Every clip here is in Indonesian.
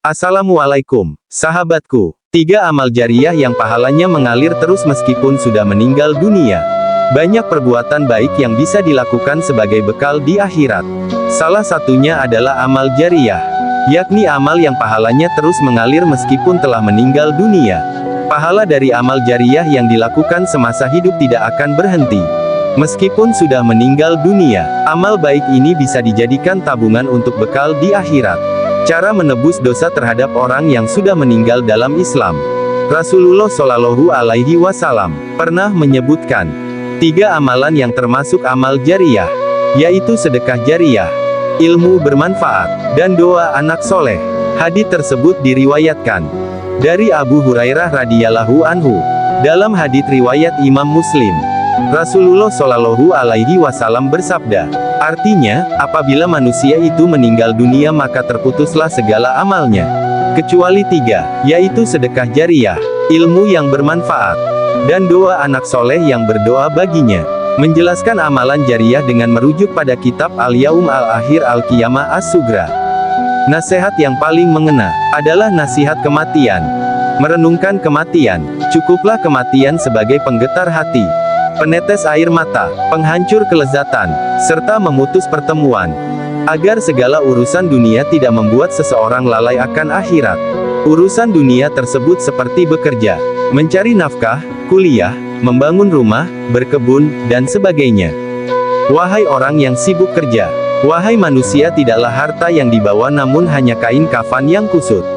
Assalamualaikum, sahabatku. 3 amal jariah yang pahalanya mengalir terus meskipun sudah meninggal dunia. Banyak perbuatan baik yang bisa dilakukan sebagai bekal di akhirat. Salah satunya adalah amal jariah, yakni amal yang pahalanya terus mengalir meskipun telah meninggal dunia. Pahala dari amal jariah yang dilakukan semasa hidup tidak akan berhenti. Meskipun sudah meninggal dunia, amal baik ini bisa dijadikan tabungan untuk bekal di akhirat. Cara menebus dosa terhadap orang yang sudah meninggal dalam Islam. Rasulullah Shallallahu Alaihi Wasallam pernah menyebutkan 3 amalan yang termasuk amal jariah, yaitu sedekah jariah, ilmu bermanfaat, dan doa anak soleh. Hadits tersebut diriwayatkan dari Abu Hurairah radhiyallahu anhu. Dalam hadits riwayat Imam Muslim, Rasulullah Shallallahu Alaihi Wasallam bersabda, artinya, apabila manusia itu meninggal dunia maka terputuslah segala amalnya, kecuali 3, yaitu sedekah jariah, ilmu yang bermanfaat, dan doa anak soleh yang berdoa baginya. Menjelaskan amalan jariah dengan merujuk pada kitab Al-Yaum Al-Akhir Al-Qiyamah As-Sugra. Nasihat yang paling mengena adalah nasihat kematian. Merenungkan kematian, cukuplah kematian sebagai penggetar hati, penetes air mata, penghancur kelezatan, serta memutus pertemuan, agar segala urusan dunia tidak membuat seseorang lalai akan akhirat. Urusan dunia tersebut seperti bekerja, mencari nafkah, kuliah, membangun rumah, berkebun, dan sebagainya. Wahai orang yang sibuk kerja, wahai manusia, tidaklah harta yang dibawa namun hanya kain kafan yang kusut.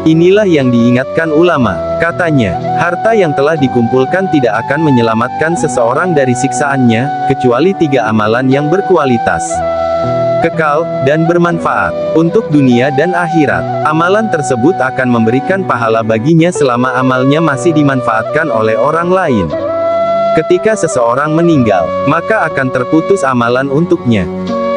Inilah yang diingatkan ulama, katanya, harta yang telah dikumpulkan tidak akan menyelamatkan seseorang dari siksaannya, kecuali 3 amalan yang berkualitas, kekal, dan bermanfaat, untuk dunia dan akhirat. Amalan tersebut akan memberikan pahala baginya selama amalnya masih dimanfaatkan oleh orang lain. Ketika seseorang meninggal, maka akan terputus amalan untuknya,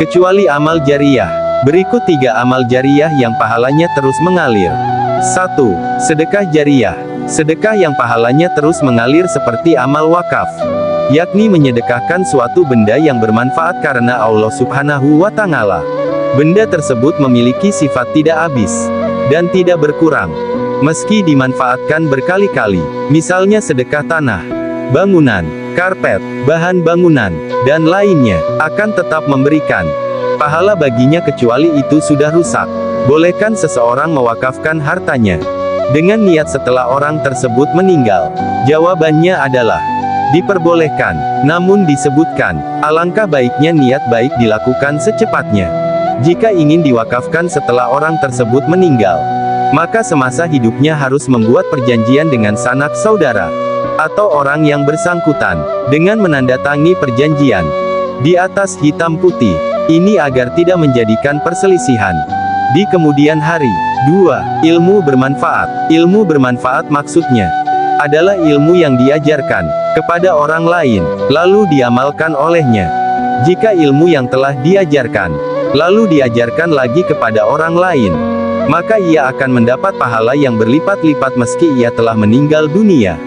kecuali amal jariah. Berikut 3 amal jariah yang pahalanya terus mengalir. 1. Sedekah jariah. Sedekah yang pahalanya terus mengalir seperti amal wakaf, yakni menyedekahkan suatu benda yang bermanfaat karena Allah Subhanahu wa Ta'ala. Benda tersebut memiliki sifat tidak habis dan tidak berkurang, meski dimanfaatkan berkali-kali. Misalnya sedekah tanah, bangunan, karpet, bahan bangunan, dan lainnya, akan tetap memberikan pahala baginya kecuali itu sudah rusak. Bolehkan seseorang mewakafkan hartanya dengan niat setelah orang tersebut meninggal? Jawabannya adalah diperbolehkan, namun disebutkan, alangkah baiknya niat baik dilakukan secepatnya. Jika ingin diwakafkan setelah orang tersebut meninggal, maka semasa hidupnya harus membuat perjanjian dengan sanak saudara atau orang yang bersangkutan, dengan menandatangani perjanjian di atas hitam putih, ini agar tidak menjadikan perselisihan di kemudian hari. 2. Ilmu bermanfaat. Ilmu bermanfaat maksudnya adalah ilmu yang diajarkan kepada orang lain, lalu diamalkan olehnya. Jika ilmu yang telah diajarkan, lalu diajarkan lagi kepada orang lain, maka ia akan mendapat pahala yang berlipat-lipat meski ia telah meninggal dunia.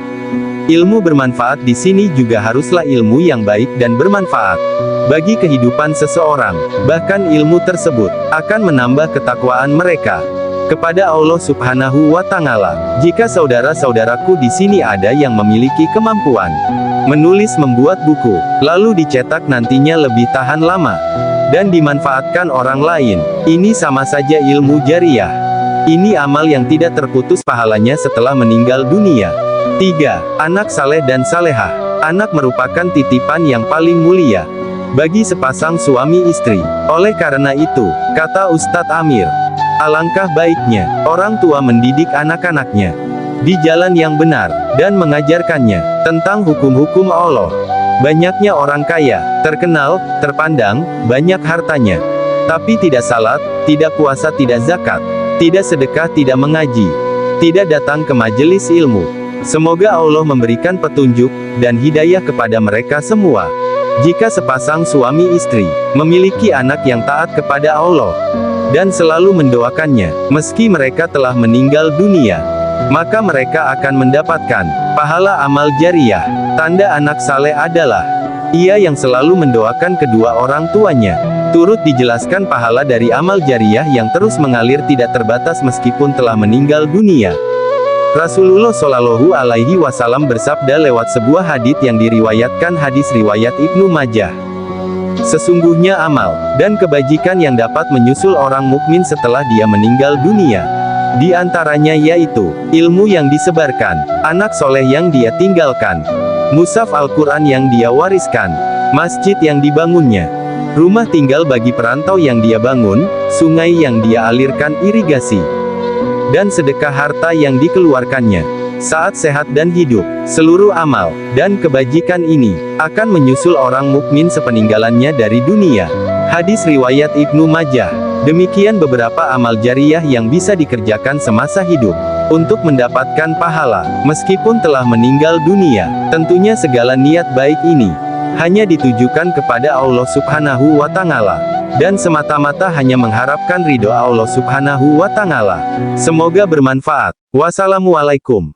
Ilmu bermanfaat di sini juga haruslah ilmu yang baik dan bermanfaat bagi kehidupan seseorang. Bahkan ilmu tersebut akan menambah ketakwaan mereka kepada Allah Subhanahu wa Ta'ala. Jika saudara-saudaraku di sini ada yang memiliki kemampuan menulis, membuat buku, lalu dicetak, nantinya lebih tahan lama dan dimanfaatkan orang lain, ini sama saja ilmu jariah. Ini amal yang tidak terputus pahalanya setelah meninggal dunia. 3. Anak saleh dan salehah. Anak merupakan titipan yang paling mulia bagi sepasang suami istri. Oleh karena itu, kata Ustadz Amir, alangkah baiknya orang tua mendidik anak-anaknya di jalan yang benar dan mengajarkannya tentang hukum-hukum Allah. Banyaknya orang kaya, terkenal, terpandang, banyak hartanya, tapi tidak salat, tidak puasa, tidak zakat, tidak sedekah, tidak mengaji, tidak datang ke majelis ilmu. Semoga Allah memberikan petunjuk dan hidayah kepada mereka semua. Jika sepasang suami istri memiliki anak yang taat kepada Allah dan selalu mendoakannya, meski mereka telah meninggal dunia, maka mereka akan mendapatkan pahala amal jariah. Tanda anak saleh adalah Ia yang selalu mendoakan kedua orang tuanya. Turut dijelaskan pahala dari amal jariah yang terus mengalir tidak terbatas meskipun telah meninggal dunia. Rasulullah Shallallahu Alaihi Wasallam bersabda lewat sebuah hadits yang diriwayatkan hadis riwayat Ibnu Majah. Sesungguhnya amal dan kebajikan yang dapat menyusul orang mukmin setelah dia meninggal dunia. Di antaranya yaitu ilmu yang disebarkan, anak soleh yang dia tinggalkan, mushaf Al-Quran yang dia wariskan, masjid yang dibangunnya, rumah tinggal bagi perantau yang dia bangun, sungai yang dia alirkan irigasi, dan sedekah harta yang dikeluarkannya saat sehat dan hidup. Seluruh amal dan kebajikan ini akan menyusul orang mukmin sepeninggalannya dari dunia. Hadis riwayat Ibnu Majah. Demikian beberapa amal jariah yang bisa dikerjakan semasa hidup untuk mendapatkan pahala meskipun telah meninggal dunia. Tentunya segala niat baik ini hanya ditujukan kepada Allah Subhanahu wa Ta'ala dan semata-mata hanya mengharapkan ridho Allah Subhanahu wa Ta'ala. Semoga bermanfaat. Wassalamualaikum.